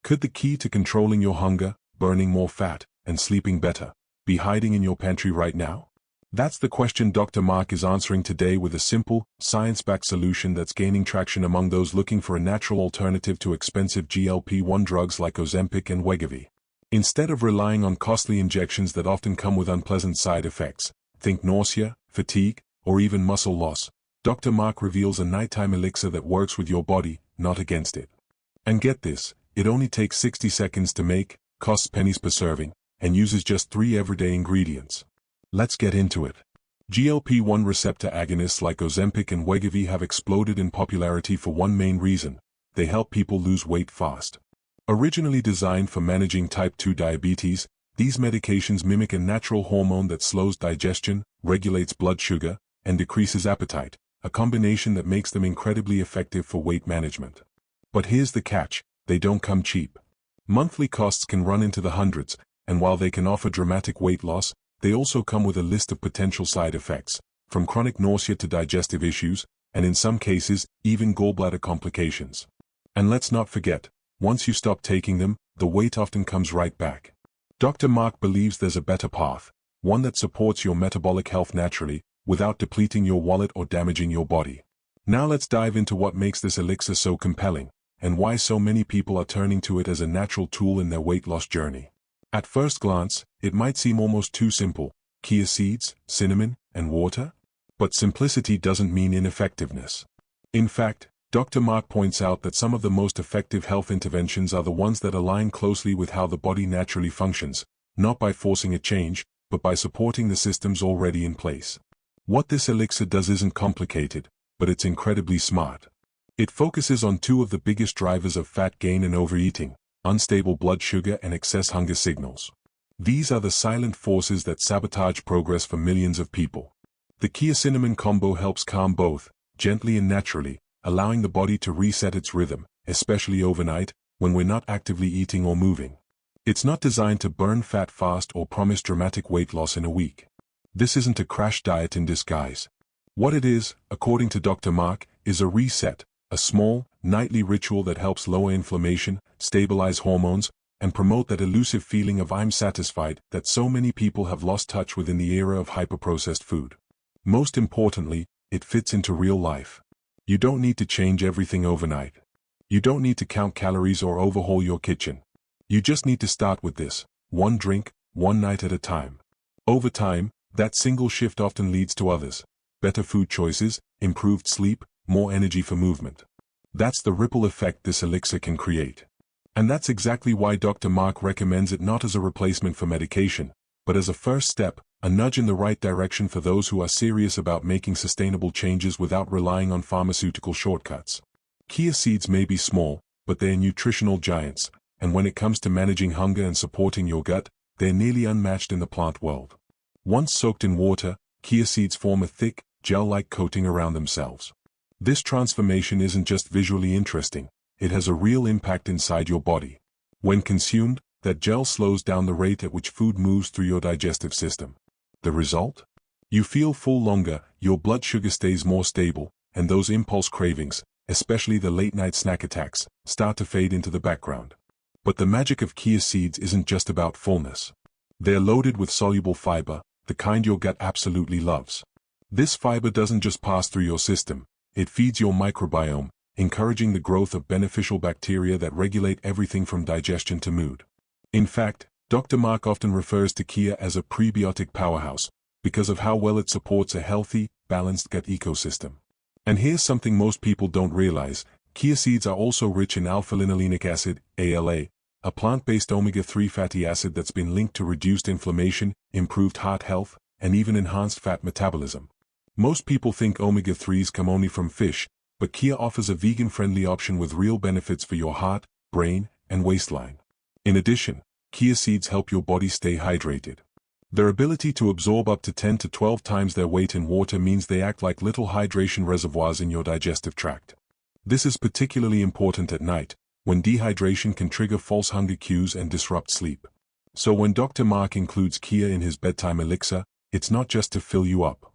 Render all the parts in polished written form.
Could the key to controlling your hunger, burning more fat, and sleeping better be hiding in your pantry right now? That's the question Dr. Mark is answering today with a simple, science-backed solution that's gaining traction among those looking for a natural alternative to expensive GLP-1 drugs like Ozempic and Wegovy. Instead of relying on costly injections that often come with unpleasant side effects, think nausea, fatigue, or even muscle loss, Dr. Mark reveals a nighttime elixir that works with your body, not against it. And get this, it only takes 60 seconds to make, costs pennies per serving, and uses just 3 everyday ingredients. Let's get into it. GLP-1 receptor agonists like Ozempic and Wegovy have exploded in popularity for one main reason: they help people lose weight fast. Originally designed for managing type 2 diabetes, these medications mimic a natural hormone that slows digestion, regulates blood sugar, and decreases appetite, a combination that makes them incredibly effective for weight management. But here's the catch: they don't come cheap. Monthly costs can run into the hundreds, and while they can offer dramatic weight loss, they also come with a list of potential side effects, from chronic nausea to digestive issues, and in some cases, even gallbladder complications. And let's not forget, once you stop taking them, the weight often comes right back. Dr. Mark believes there's a better path, one that supports your metabolic health naturally, without depleting your wallet or damaging your body. Now let's dive into what makes this elixir so compelling, and why so many people are turning to it as a natural tool in their weight loss journey. At first glance, it might seem almost too simple: chia seeds, cinnamon, and water? But simplicity doesn't mean ineffectiveness. In fact, Dr. Mark points out that some of the most effective health interventions are the ones that align closely with how the body naturally functions, not by forcing a change, but by supporting the systems already in place. What this elixir does isn't complicated, but it's incredibly smart. It focuses on two of the biggest drivers of fat gain and overeating: unstable blood sugar and excess hunger signals. These are the silent forces that sabotage progress for millions of people. The chia-cinnamon combo helps calm both, gently and naturally, allowing the body to reset its rhythm, especially overnight, when we're not actively eating or moving. It's not designed to burn fat fast or promise dramatic weight loss in a week. This isn't a crash diet in disguise. What it is, according to Dr. Mark, is a reset, a small, nightly ritual that helps lower inflammation, stabilize hormones, and promote that elusive feeling of "I'm satisfied" that so many people have lost touch with in the era of hyper-processed food. Most importantly, it fits into real life. You don't need to change everything overnight. You don't need to count calories or overhaul your kitchen. You just need to start with this: one drink, one night at a time. Over time, that single shift often leads to others: better food choices, improved sleep, more energy for movement. That's the ripple effect this elixir can create. And that's exactly why Dr. Mark recommends it not as a replacement for medication, but as a first step, a nudge in the right direction for those who are serious about making sustainable changes without relying on pharmaceutical shortcuts. Chia seeds may be small, but they're nutritional giants, and when it comes to managing hunger and supporting your gut, they're nearly unmatched in the plant world. Once soaked in water, chia seeds form a thick, gel-like coating around themselves. This transformation isn't just visually interesting, it has a real impact inside your body. When consumed, that gel slows down the rate at which food moves through your digestive system. The result? You feel full longer, your blood sugar stays more stable, and those impulse cravings, especially the late-night snack attacks, start to fade into the background. But the magic of chia seeds isn't just about fullness. They're loaded with soluble fiber, the kind your gut absolutely loves. This fiber doesn't just pass through your system, it feeds your microbiome, encouraging the growth of beneficial bacteria that regulate everything from digestion to mood. In fact, Dr. Mark often refers to chia as a prebiotic powerhouse, because of how well it supports a healthy, balanced gut ecosystem. And here's something most people don't realize: chia seeds are also rich in alpha-linolenic acid, ALA, a plant-based omega-3 fatty acid that's been linked to reduced inflammation, improved heart health, and even enhanced fat metabolism. Most people think omega-3s come only from fish, but chia offers a vegan-friendly option with real benefits for your heart, brain, and waistline. In addition, chia seeds help your body stay hydrated. Their ability to absorb up to 10 to 12 times their weight in water means they act like little hydration reservoirs in your digestive tract. This is particularly important at night, when dehydration can trigger false hunger cues and disrupt sleep. So when Dr. Mark includes chia in his bedtime elixir, it's not just to fill you up.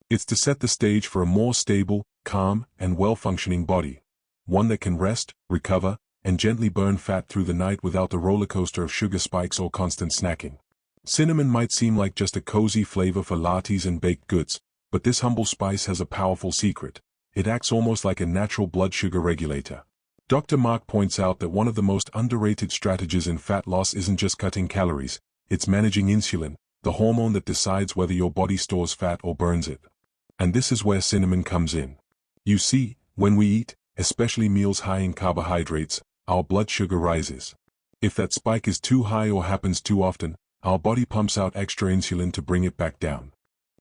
It's to set the stage for a more stable, calm, and well-functioning body. One that can rest, recover, and gently burn fat through the night without the roller coaster of sugar spikes or constant snacking. Cinnamon might seem like just a cozy flavor for lattes and baked goods, but this humble spice has a powerful secret. It acts almost like a natural blood sugar regulator. Dr. Mark points out that one of the most underrated strategies in fat loss isn't just cutting calories, it's managing insulin, the hormone that decides whether your body stores fat or burns it. And this is where cinnamon comes in. You see, when we eat, especially meals high in carbohydrates, our blood sugar rises. If that spike is too high or happens too often, our body pumps out extra insulin to bring it back down.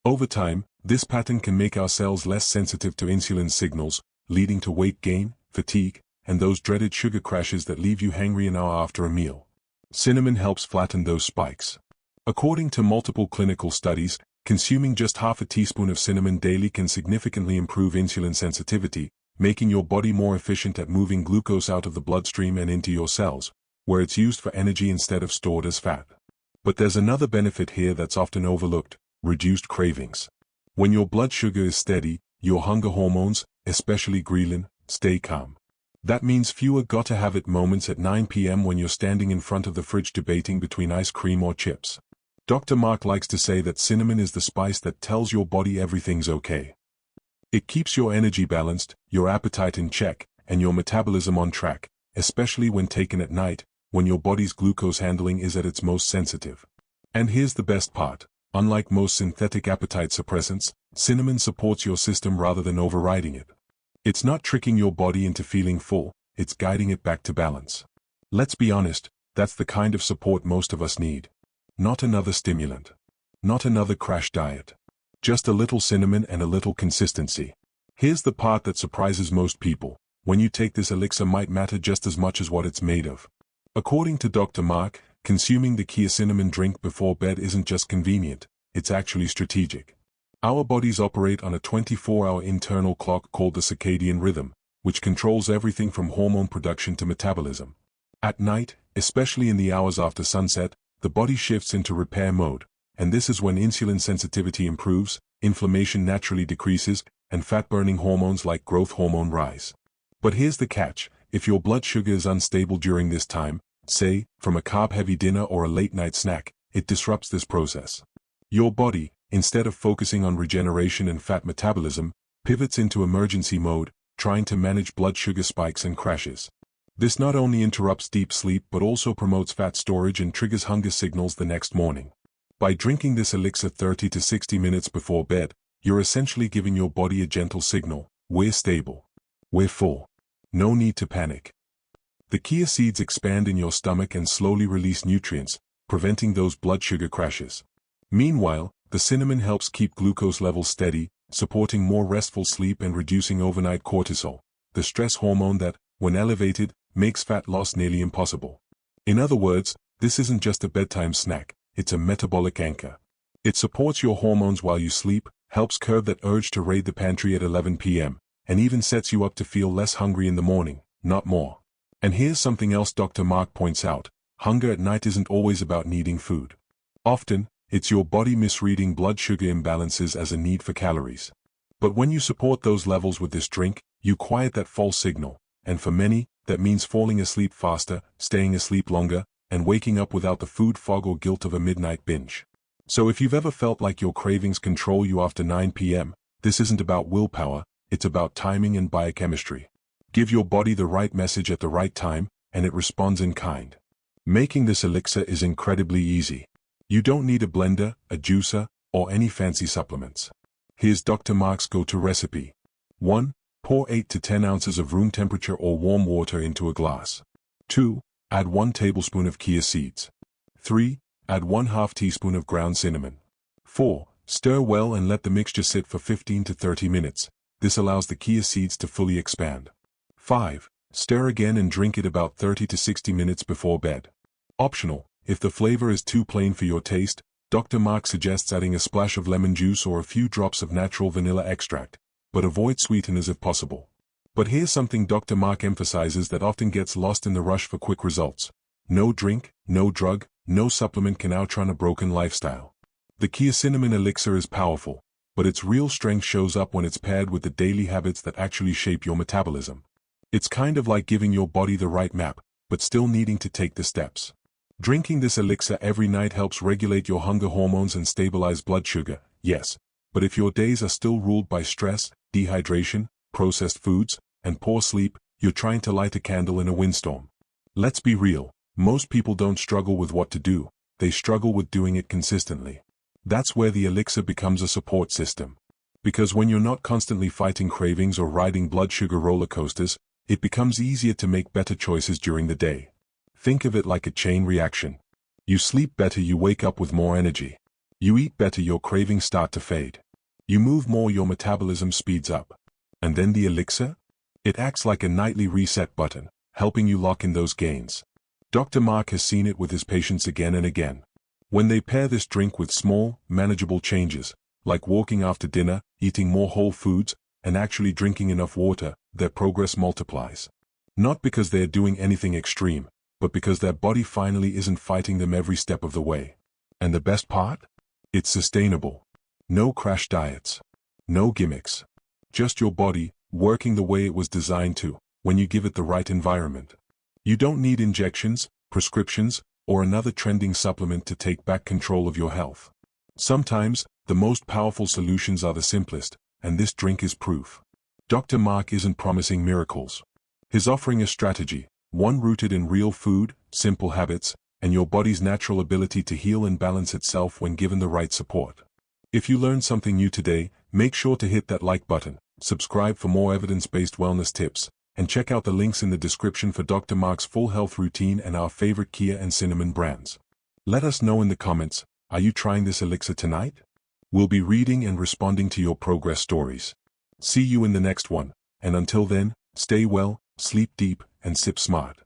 Over time, this pattern can make our cells less sensitive to insulin signals, leading to weight gain, fatigue, and those dreaded sugar crashes that leave you hangry an hour after a meal. Cinnamon helps flatten those spikes. According to multiple clinical studies, consuming just half a teaspoon of cinnamon daily can significantly improve insulin sensitivity, making your body more efficient at moving glucose out of the bloodstream and into your cells, where it's used for energy instead of stored as fat. But there's another benefit here that's often overlooked: reduced cravings. When your blood sugar is steady, your hunger hormones, especially ghrelin, stay calm. That means fewer gotta-have-it moments at 9 p.m. when you're standing in front of the fridge debating between ice cream or chips. Dr. Mark likes to say that cinnamon is the spice that tells your body everything's okay. It keeps your energy balanced, your appetite in check, and your metabolism on track, especially when taken at night, when your body's glucose handling is at its most sensitive. And here's the best part: unlike most synthetic appetite suppressants, cinnamon supports your system rather than overriding it. It's not tricking your body into feeling full, it's guiding it back to balance. Let's be honest, that's the kind of support most of us need. Not another stimulant. Not another crash diet. Just a little cinnamon and a little consistency. Here's the part that surprises most people: when you take this elixir might matter just as much as what it's made of. According to Dr. Mark, consuming the Kia cinnamon drink before bed isn't just convenient, it's actually strategic. Our bodies operate on a 24-hour internal clock called the circadian rhythm, which controls everything from hormone production to metabolism. At night, especially in the hours after sunset, the body shifts into repair mode, and this is when insulin sensitivity improves, inflammation naturally decreases, and fat-burning hormones like growth hormone rise. But here's the catch: if your blood sugar is unstable during this time, say, from a carb-heavy dinner or a late-night snack, it disrupts this process. Your body, instead of focusing on regeneration and fat metabolism, pivots into emergency mode, trying to manage blood sugar spikes and crashes. This not only interrupts deep sleep but also promotes fat storage and triggers hunger signals the next morning. By drinking this elixir 30 to 60 minutes before bed, you're essentially giving your body a gentle signal: we're stable. We're full. No need to panic. The chia seeds expand in your stomach and slowly release nutrients, preventing those blood sugar crashes. Meanwhile, the cinnamon helps keep glucose levels steady, supporting more restful sleep and reducing overnight cortisol, the stress hormone that, when elevated, makes fat loss nearly impossible. In other words, this isn't just a bedtime snack, it's a metabolic anchor. It supports your hormones while you sleep, helps curb that urge to raid the pantry at 11 p.m., and even sets you up to feel less hungry in the morning, not more. And here's something else Dr. Mark points out: hunger at night isn't always about needing food. Often, it's your body misreading blood sugar imbalances as a need for calories. But when you support those levels with this drink, you quiet that false signal, and for many, that means falling asleep faster, staying asleep longer, and waking up without the food fog or guilt of a midnight binge. So if you've ever felt like your cravings control you after 9 p.m., this isn't about willpower, it's about timing and biochemistry. Give your body the right message at the right time, and it responds in kind. Making this elixir is incredibly easy. You don't need a blender, a juicer, or any fancy supplements. Here's Dr. Mark's go-to recipe. 1. Pour 8 to 10 ounces of room temperature or warm water into a glass. 2. Add 1 tablespoon of chia seeds. 3. Add 1/2 teaspoon of ground cinnamon. 4. Stir well and let the mixture sit for 15 to 30 minutes. This allows the chia seeds to fully expand. 5. Stir again and drink it about 30 to 60 minutes before bed. Optional: if the flavor is too plain for your taste, Dr. Mark suggests adding a splash of lemon juice or a few drops of natural vanilla extract, but avoid sweeteners if possible. But here's something Dr. Mark emphasizes that often gets lost in the rush for quick results: no drink, no drug, no supplement can outrun a broken lifestyle. The Kia Cinnamon Elixir is powerful, but its real strength shows up when it's paired with the daily habits that actually shape your metabolism. It's kind of like giving your body the right map, but still needing to take the steps. Drinking this elixir every night helps regulate your hunger hormones and stabilize blood sugar, yes, but if your days are still ruled by stress, dehydration, processed foods, and poor sleep, you're trying to light a candle in a windstorm. Let's be real, most people don't struggle with what to do, they struggle with doing it consistently. That's where the elixir becomes a support system. Because when you're not constantly fighting cravings or riding blood sugar roller coasters, it becomes easier to make better choices during the day. Think of it like a chain reaction. You sleep better, you wake up with more energy. You eat better, your cravings start to fade. You move more, your metabolism speeds up. And then the elixir? It acts like a nightly reset button, helping you lock in those gains. Dr. Mark has seen it with his patients again and again. When they pair this drink with small, manageable changes, like walking after dinner, eating more whole foods, and actually drinking enough water, their progress multiplies. Not because they are doing anything extreme, but because their body finally isn't fighting them every step of the way. And the best part? It's sustainable. No crash diets. No gimmicks. Just your body, working the way it was designed to, when you give it the right environment. You don't need injections, prescriptions, or another trending supplement to take back control of your health. Sometimes, the most powerful solutions are the simplest, and this drink is proof. Dr. Mark isn't promising miracles. He's offering a strategy, one rooted in real food, simple habits, and your body's natural ability to heal and balance itself when given the right support. If you learned something new today, make sure to hit that like button, subscribe for more evidence-based wellness tips, and check out the links in the description for Dr. Mark's full health routine and our favorite Kia and cinnamon brands. Let us know in the comments, are you trying this elixir tonight? We'll be reading and responding to your progress stories. See you in the next one, and until then, stay well, sleep deep, and sip smart.